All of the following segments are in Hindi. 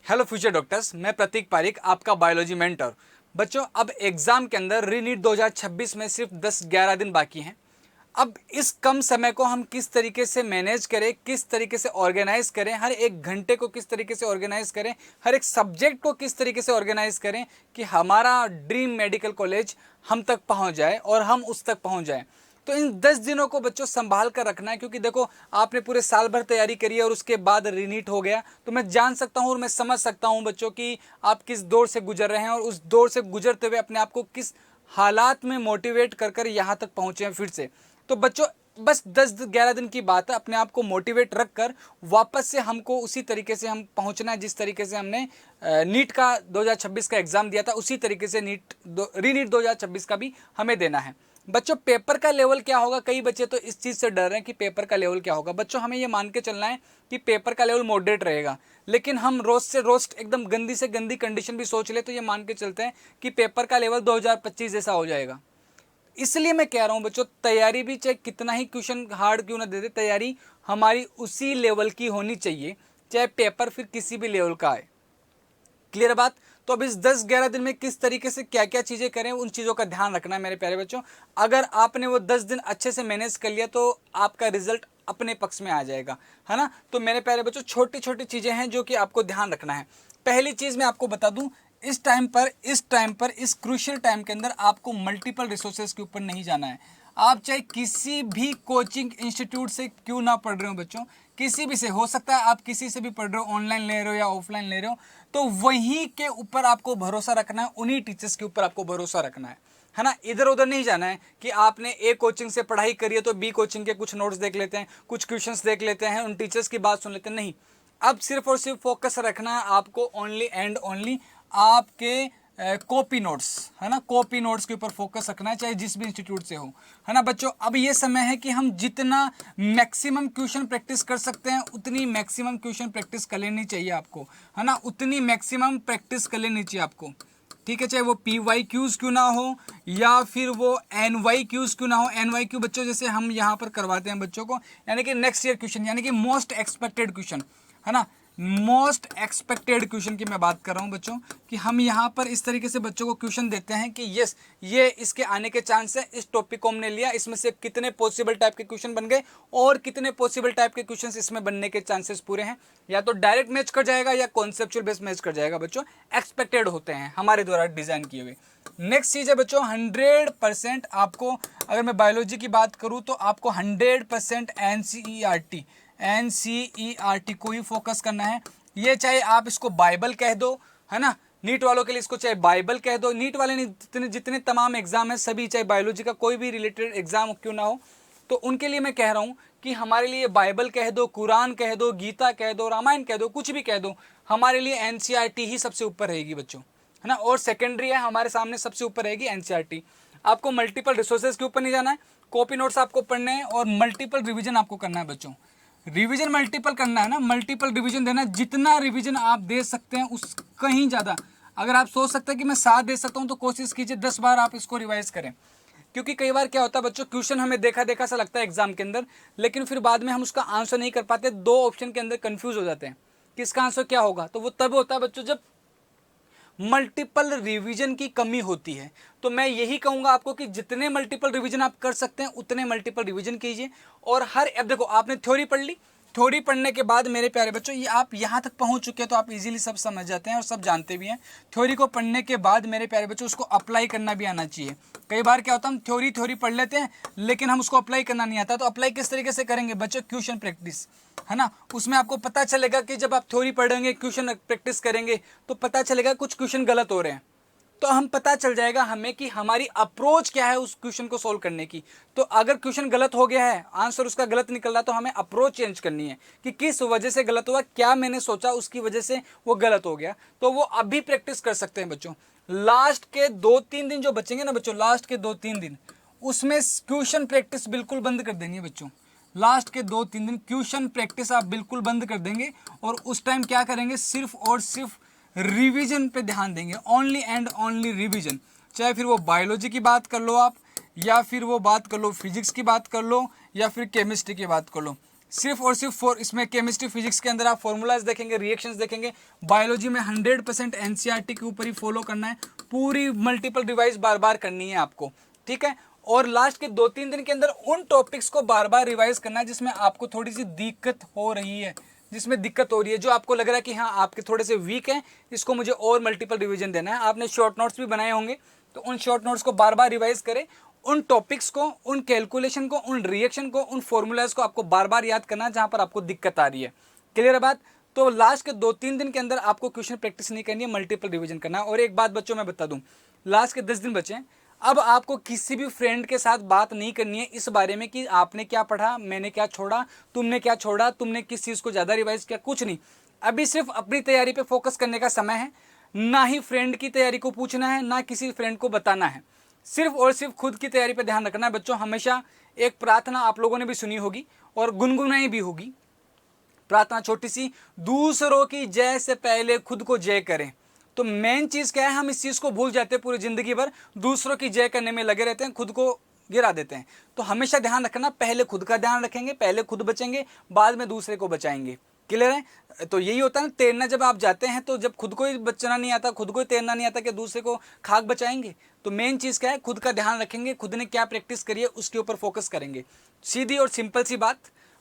हेलो फ्यूचर डॉक्टर्स, मैं प्रतीक पारिक, आपका बायोलॉजी मेंटर। बच्चों, अब एग्जाम के अंदर रीनीट 2026 में सिर्फ 10-11 दिन बाकी हैं। अब इस कम समय को हम किस तरीके से मैनेज करें, किस तरीके से ऑर्गेनाइज करें, हर एक घंटे को किस तरीके से ऑर्गेनाइज करें, हर एक सब्जेक्ट को किस तरीके से ऑर्गेनाइज करें कि हमारा ड्रीम मेडिकल कॉलेज हम तक पहुंच जाए और हम उस तक पहुंच जाएं। तो इन 10 दिनों को बच्चों संभाल कर रखना है, क्योंकि देखो आपने पूरे साल भर तैयारी करी है और उसके बाद रीनीट हो गया। तो मैं जान सकता हूँ और मैं समझ सकता हूँ बच्चों कि आप किस दौर से गुजर रहे हैं और उस दौर से गुजरते हुए अपने आप को किस हालात में मोटिवेट कर कर यहाँ तक पहुँचे हैं फिर से। तो बच्चों, बस 10-11 दिन की बात है, अपने आप को मोटिवेट रख कर वापस से हमको उसी तरीके से हम पहुंचना है जिस तरीके से हमने नीट का 2026 का एग्ज़ाम दिया था, उसी तरीके से रीनीट 2026 का भी हमें देना है। बच्चों, पेपर का लेवल क्या होगा, कई बच्चे तो इस चीज़ से डर रहे हैं कि पेपर का लेवल क्या होगा। बच्चों, हमें ये मान के चलना है कि पेपर का लेवल मॉडरेट रहेगा, लेकिन हम रोज से रोस्ट एकदम गंदी से गंदी कंडीशन भी सोच ले तो ये मान के चलते हैं कि पेपर का लेवल 2025 जैसा हो जाएगा। इसलिए मैं कह रहा हूं बच्चों, तैयारी भी चाहे कितना ही क्वेश्चन हार्ड क्यों ना दे दे, तैयारी हमारी उसी लेवल की होनी चाहिए, चाहे पेपर फिर किसी भी लेवल का आए। क्लियर बात? तो अब इस 10-11 दिन में किस तरीके से क्या क्या चीज़ें करें, उन चीज़ों का ध्यान रखना है मेरे प्यारे बच्चों। अगर आपने वो 10 दिन अच्छे से मैनेज कर लिया तो आपका रिजल्ट अपने पक्ष में आ जाएगा, है ना। तो मेरे प्यारे बच्चों, छोटी छोटी चीज़ें हैं जो कि आपको ध्यान रखना है। पहली चीज़ मैं आपको बता दूं, इस टाइम पर इस क्रूशियल टाइम के अंदर आपको मल्टीपल रिसोर्सेज के ऊपर नहीं जाना है। आप चाहे किसी भी कोचिंग इंस्टीट्यूट से क्यों ना पढ़ रहे हो बच्चों, किसी भी से हो सकता है, आप किसी से भी पढ़ रहे हो, ऑनलाइन ले रहे हो या ऑफलाइन ले रहे हो, तो वहीं के ऊपर आपको भरोसा रखना है, उन्हीं टीचर्स के ऊपर आपको भरोसा रखना है ना। इधर उधर नहीं जाना है कि आपने ए कोचिंग से पढ़ाई करी है तो बी कोचिंग के कुछ नोट्स देख लेते हैं, कुछ क्वेश्चंस देख लेते हैं, उन टीचर्स की बात सुन लेते हैं। नहीं, अब सिर्फ और सिर्फ फोकस रखना है आपको ओनली एंड ओनली आपके कॉपी नोट्स, है ना, कॉपी नोट्स के ऊपर फोकस रखना है, चाहे जिस भी इंस्टीट्यूट से हो, है ना। बच्चों, अब ये समय है कि हम जितना मैक्सिमम क्वेश्चन प्रैक्टिस कर सकते हैं उतनी मैक्सिमम क्वेश्चन प्रैक्टिस कर लेनी चाहिए आपको, है ना, उतनी मैक्सिमम प्रैक्टिस कर लेनी चाहिए आपको। ठीक है, चाहे वो PYQs क्यों ना हो या फिर वो NYQs क्यों ना हो। NYQ बच्चों जैसे हम यहाँ पर करवाते हैं बच्चों को, यानी कि नेक्स्ट ईयर क्वेश्चन, यानी कि मोस्ट एक्सपेक्टेड क्वेश्चन, है ना, मोस्ट एक्सपेक्टेड क्वेश्चन की मैं बात कर रहा हूं बच्चों, कि हम यहाँ पर इस तरीके से बच्चों को क्वेश्चन देते हैं कि यस, ये इसके आने के चांस है, इस टॉपिक को हमने लिया, इसमें से कितने पॉसिबल टाइप के क्वेश्चन बन गए और कितने पॉसिबल टाइप के क्वेश्चंस इसमें बनने के चांसेस पूरे हैं। या तो डायरेक्ट मैच कर जाएगा या कॉन्सेप्चुअल बेस मैच कर जाएगा बच्चों, एक्सपेक्टेड होते हैं हमारे द्वारा डिजाइन किए हुए। नेक्स्ट चीज है बच्चों, 100% आपको, अगर मैं बायोलॉजी की बात करूं तो आपको 100% NCERT को ही फोकस करना है। ये चाहे आप इसको बाइबल कह दो, है ना, नीट वालों के लिए इसको चाहे बाइबल कह दो, नीट वाले नहीं, जितने जितने तमाम एग्जाम है सभी, चाहे बायोलॉजी का कोई भी रिलेटेड एग्जाम क्यों ना हो, तो उनके लिए मैं कह रहा हूं कि हमारे लिए बाइबल कह दो, कुरान कह दो, गीता कह दो, रामायण कह दो, कुछ भी कह दो, हमारे लिए NCERT ही सबसे ऊपर रहेगी बच्चों, है ना। और सेकेंडरी है हमारे सामने, सबसे ऊपर रहेगी NCERT। आपको मल्टीपल रिसोर्सेज के ऊपर नहीं जाना है, कॉपी नोट्स आपको पढ़ने हैं और मल्टीपल रिविजन आपको करना है बच्चों। रिवीजन मल्टीपल करना है ना, मल्टीपल रिवीजन देना है, जितना रिवीजन आप दे सकते हैं उस कहीं ज़्यादा। अगर आप सोच सकते हैं कि मैं 7 दे सकता हूं तो कोशिश कीजिए 10 बार आप इसको रिवाइज करें। क्योंकि कई बार क्या होता है बच्चों, क्वेश्चन हमें देखा देखा सा लगता है एग्जाम के अंदर, लेकिन फिर बाद में हम उसका आंसर नहीं कर पाते, 2 ऑप्शन के अंदर कंफ्यूज हो जाते हैं कि इसका आंसर क्या होगा। तो वो तब होता है बच्चों जब मल्टीपल रिवीजन की कमी होती है। तो मैं यही कहूंगा आपको कि जितने मल्टीपल रिवीजन आप कर सकते हैं उतने मल्टीपल रिवीजन कीजिए। और अब देखो, आपने थ्योरी पढ़ ली, थ्योरी पढ़ने के बाद मेरे प्यारे बच्चों, ये आप यहाँ तक पहुँच चुके हैं तो आप इजीली सब समझ जाते हैं और सब जानते भी हैं। थ्योरी को पढ़ने के बाद मेरे प्यारे बच्चों उसको अप्लाई करना भी आना चाहिए। कई बार क्या होता है, हम थ्योरी पढ़ लेते हैं लेकिन हम उसको अप्लाई करना नहीं आता। तो अप्लाई किस तरीके से करेंगे बच्चों, क्वेश्चन प्रैक्टिस, है ना। उसमें आपको पता चलेगा कि जब आप थ्योरी पढ़ेंगे, क्वेश्चन प्रैक्टिस करेंगे, तो पता चलेगा कुछ क्वेश्चन गलत हो रहे हैं, तो हम पता चल जाएगा हमें कि हमारी अप्रोच क्या है उस क्वेश्चन को सोल्व करने की। तो अगर क्वेश्चन गलत हो गया है, आंसर उसका गलत निकल रहा, तो हमें अप्रोच चेंज करनी है कि किस वजह से गलत हुआ, क्या मैंने सोचा उसकी वजह से वो गलत हो गया। तो वो अभी प्रैक्टिस कर सकते हैं बच्चों। लास्ट के 2-3 दिन जो बचेंगे ना बच्चों, लास्ट के 2-3 दिन, उसमें क्वेश्चन प्रैक्टिस बिल्कुल बंद कर देनी है बच्चों। लास्ट के 2-3 दिन क्वेश्चन प्रैक्टिस आप बिल्कुल बंद कर देंगे और उस टाइम क्या करेंगे, सिर्फ और सिर्फ रिवीजन पे ध्यान देंगे, ओनली एंड ओनली रिवीजन। चाहे फिर वो बायोलॉजी की बात कर लो आप, या फिर वो बात कर लो फिजिक्स की बात कर लो, या फिर केमिस्ट्री की बात कर लो, सिर्फ और सिर्फ इसमें केमिस्ट्री फिजिक्स के अंदर आप फॉर्मूलाज देखेंगे, रिएक्शंस देखेंगे। बायोलॉजी में 100% एनसीईआरटी के ऊपर ही फॉलो करना है, पूरी मल्टीपल रिवाइज बार बार करनी है आपको, ठीक है। और लास्ट के 2-3 दिन के अंदर उन टॉपिक्स को बार बार रिवाइज करना है जिसमें आपको थोड़ी सी दिक्कत हो रही है, जिसमें दिक्कत हो रही है, जो आपको लग रहा है कि हाँ आपके थोड़े से वीक हैं, इसको मुझे और मल्टीपल रिवीजन देना है। आपने शॉर्ट नोट्स भी बनाए होंगे, तो उन शॉर्ट नोट्स को बार बार रिवाइज करें, उन टॉपिक्स को, उन कैलकुलेशन को, उन रिएक्शन को, उन फॉर्मूलाज को आपको बार बार याद करना है जहाँ पर आपको दिक्कत आ रही है। क्लियर है बात? तो लास्ट के 2-3 दिन के अंदर आपको क्वेश्चन प्रैक्टिस नहीं करनी है, मल्टीपल रिवीजन करना है। और एक बात बच्चों मैं बता दूं, लास्ट के 10 दिन बचे हैं, अब आपको किसी भी फ्रेंड के साथ बात नहीं करनी है इस बारे में कि आपने क्या पढ़ा, मैंने क्या छोड़ा, तुमने क्या छोड़ा, तुमने किस चीज़ को ज़्यादा रिवाइज किया, कुछ नहीं। अभी सिर्फ अपनी तैयारी पे फोकस करने का समय है, ना ही फ्रेंड की तैयारी को पूछना है, ना किसी फ्रेंड को बताना है, सिर्फ और सिर्फ खुद की तैयारी पे ध्यान रखना है बच्चों। हमेशा एक प्रार्थना आप लोगों ने भी सुनी होगी और गुनगुनाई भी होगी, प्रार्थना छोटी सी, दूसरों की जय से पहले खुद को जय करें। तो मेन चीज़ क्या है, हम इस चीज़ को भूल जाते हैं, पूरी ज़िंदगी भर दूसरों की जय करने में लगे रहते हैं, खुद को गिरा देते हैं। तो हमेशा ध्यान रखना, पहले खुद का ध्यान रखेंगे, पहले खुद बचेंगे, बाद में दूसरे को बचाएंगे। क्लियर है? तो यही होता है ना, तैरना जब आप जाते हैं तो जब खुद को ही बचना नहीं आता, खुद को ही तैरना नहीं आता, कि दूसरे को खाक बचाएंगे। तो मेन चीज़ क्या है, खुद का ध्यान रखेंगे, खुद ने क्या प्रैक्टिस करी है उसके ऊपर फोकस करेंगे। सीधी और सिंपल सी बात,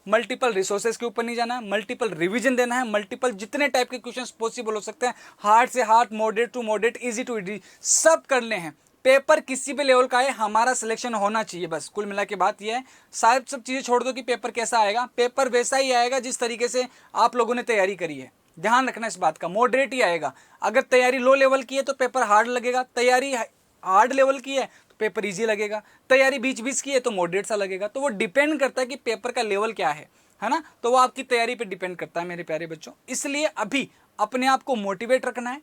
मल्टीपल रिसोर्सेज के ऊपर नहीं जाना है, मल्टीपल रिवीजन देना है, मल्टीपल जितने टाइप के क्वेश्चंस पॉसिबल हो सकते हैं, हार्ड से hard, moderate to moderate, easy to easy, सब करने हैं। पेपर किसी भी लेवल का है, हमारा सिलेक्शन होना चाहिए, बस कुल मिला के बात यह है। शायद सब चीज़ें छोड़ दो कि पेपर कैसा आएगा, पेपर वैसा ही आएगा जिस तरीके से आप लोगों ने तैयारी करी है। ध्यान रखना इस बात का, मॉडरेट ही आएगा। अगर तैयारी लो लेवल की है तो पेपर हार्ड लगेगा, तैयारी हार्ड लेवल की है तो पेपर ईजी लगेगा, तैयारी बीच बीच की है तो मॉडरेट सा लगेगा। तो वो डिपेंड करता है कि पेपर का लेवल क्या है ना। तो वो आपकी तैयारी पे डिपेंड करता है मेरे प्यारे बच्चों। इसलिए अभी अपने आप को मोटिवेट रखना है,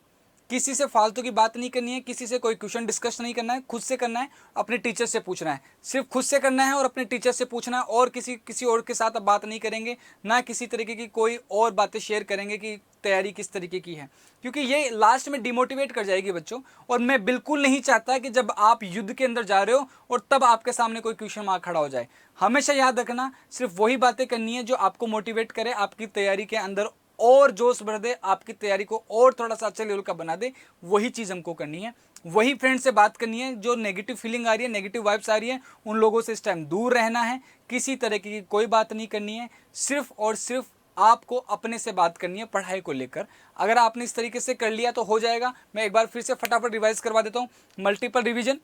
किसी से फालतू की बात नहीं करनी है, किसी से कोई क्वेश्चन डिस्कस नहीं करना है, खुद से करना है, अपने टीचर से पूछना है, सिर्फ खुद से करना है और अपने टीचर से पूछना है। और किसी और के साथ अब बात नहीं करेंगे, ना किसी तरीके की कोई और बातें शेयर करेंगे कि तैयारी किस तरीके की है, क्योंकि ये लास्ट में डिमोटिवेट कर जाएगी बच्चों। और मैं बिल्कुल नहीं चाहता कि जब आप युद्ध के अंदर जा रहे हो और तब आपके सामने कोई क्वेश्चन मार्क खड़ा हो जाए। हमेशा याद रखना, सिर्फ वही बातें करनी है जो आपको मोटिवेट करे, आपकी तैयारी के अंदर और जोश भर दे, आपकी तैयारी को और थोड़ा सा अच्छे लेवल का बना दे। वही चीज़ हमको करनी है, वही फ्रेंड से बात करनी है। जो नेगेटिव फीलिंग आ रही है, नेगेटिव वाइब्स आ रही है, उन लोगों से इस टाइम दूर रहना है। किसी तरह की कोई बात नहीं करनी है, सिर्फ और सिर्फ आपको अपने से बात करनी है पढ़ाई को लेकर। अगर आपने इस तरीके से कर लिया तो हो जाएगा। मैं एक बार फिर से फटाफट रिवाइज करवा देता हूँ। मल्टीपल रिवीजन,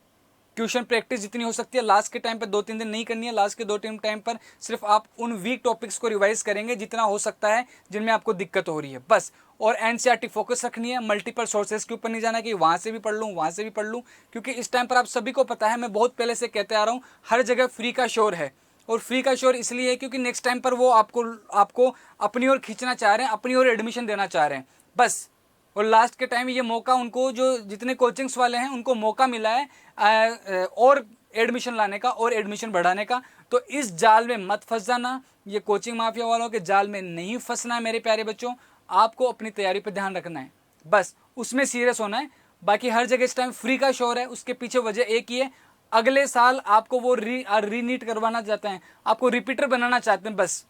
ट्यूशन प्रैक्टिस जितनी हो सकती है लास्ट के टाइम पर 2-3 दिन नहीं करनी है। लास्ट के 2-3 टाइम पर सिर्फ आप उन वीक टॉपिक्स को रिवाइज करेंगे जितना हो सकता है, जिनमें आपको दिक्कत हो रही है, बस। और एनसीईआरटी फोकस रखनी है, मल्टीपल सोर्सेज के ऊपर नहीं जाना कि वहाँ से भी पढ़ लूँ, वहाँ से भी पढ़ लूँ, क्योंकि इस टाइम पर आप सभी को पता है, मैं बहुत पहले से कहते आ रहा हूँ, हर जगह फ्री का शोर है। और फ्री का शोर इसलिए है क्योंकि नेक्स्ट टाइम पर वो आपको अपनी ओर खींचना चाह रहे हैं, अपनी ओर एडमिशन देना चाह रहे हैं, बस। और लास्ट के टाइम ये मौका उनको, जो जितने कोचिंग्स वाले हैं उनको मौका मिला है और एडमिशन लाने का और एडमिशन बढ़ाने का। तो इस जाल में मत फंस जाना, ये कोचिंग माफिया वालों के जाल में नहीं फंसना है मेरे प्यारे बच्चों। आपको अपनी तैयारी पर ध्यान रखना है, बस उसमें सीरियस होना है। बाकी हर जगह इस टाइम फ्री का शोर है, उसके पीछे वजह एक ही है, अगले साल आपको वो रीनीट करवाना चाहते हैं, आपको रिपीटर बनाना चाहते हैं, बस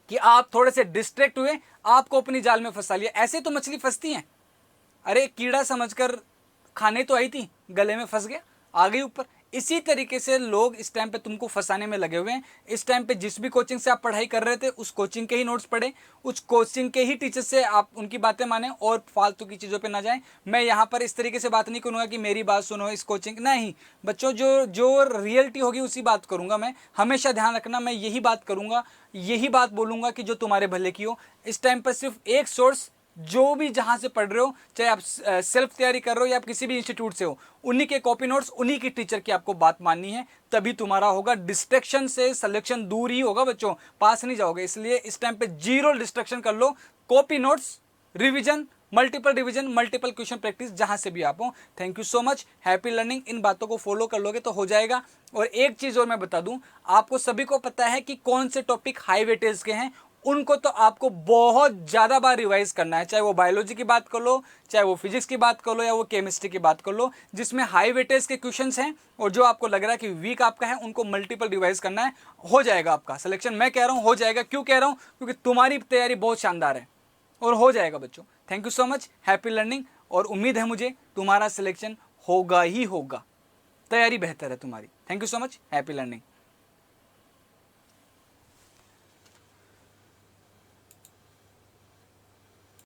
कि आप थोड़े से डिस्ट्रैक्ट हुए, आपको अपनी जाल में फंसा लिया। ऐसे तो मछली फंसती हैं, अरे कीड़ा समझकर खाने तो आई थी, गले में फंस गया, आ गई ऊपर। इसी तरीके से लोग इस टाइम पे तुमको फंसाने में लगे हुए हैं। इस टाइम पे जिस भी कोचिंग से आप पढ़ाई कर रहे थे, उस कोचिंग के ही नोट्स पढ़े, उस कोचिंग के ही टीचर से आप उनकी बातें माने और फालतू की चीज़ों पे ना जाएं। मैं यहाँ पर इस तरीके से बात नहीं करूँगा कि मेरी बात सुनो इस कोचिंग, नहीं बच्चों, जो रियलिटी होगी उसी बात करूँगा मैं। हमेशा ध्यान रखना, मैं यही बात करूँगा, यही बात बोलूँगा कि जो तुम्हारे भले की हो। इस टाइम पर सिर्फ एक सोर्स, जो भी जहाँ से पढ़ रहे हो, चाहे आप सेल्फ तैयारी कर रहे हो या आप किसी भी इंस्टीट्यूट से हो, उन्हीं के कॉपी नोट्स, उन्हीं की टीचर की आपको बात माननी है, तभी तुम्हारा होगा। डिस्ट्रैक्शन से सिलेक्शन दूर ही होगा बच्चों, पास नहीं जाओगे। इसलिए इस टाइम पे जीरो डिस्ट्रैक्शन कर लो, copy notes, revision, multiple revision, multiple question practice, जहां से भी आप हो। Thank you so much, happy learning. इन बातों को फॉलो कर लोगे तो हो जाएगा। और एक चीज़ और मैं बता दूं, आपको सभी को पता है कि कौन से टॉपिक हाई वेटेज के हैं उनको तो आपको बहुत ज़्यादा बार रिवाइज करना है, चाहे वो बायोलॉजी की बात कर लो, चाहे वो फिजिक्स की बात कर लो, या वो केमिस्ट्री की बात कर लो, जिसमें हाई वेटेज के क्वेश्चंस हैं और जो आपको लग रहा है कि वीक आपका है, उनको मल्टीपल रिवाइज करना है। हो जाएगा आपका सिलेक्शन, मैं कह रहा हूँ हो जाएगा। क्यों कह रहा हूँ? क्योंकि तुम्हारी तैयारी बहुत शानदार है और हो जाएगा बच्चों। Thank you so much, happy learning. और उम्मीद है मुझे तुम्हारा सिलेक्शन होगा ही होगा, तैयारी बेहतर है तुम्हारी। Thank you so much, happy learning.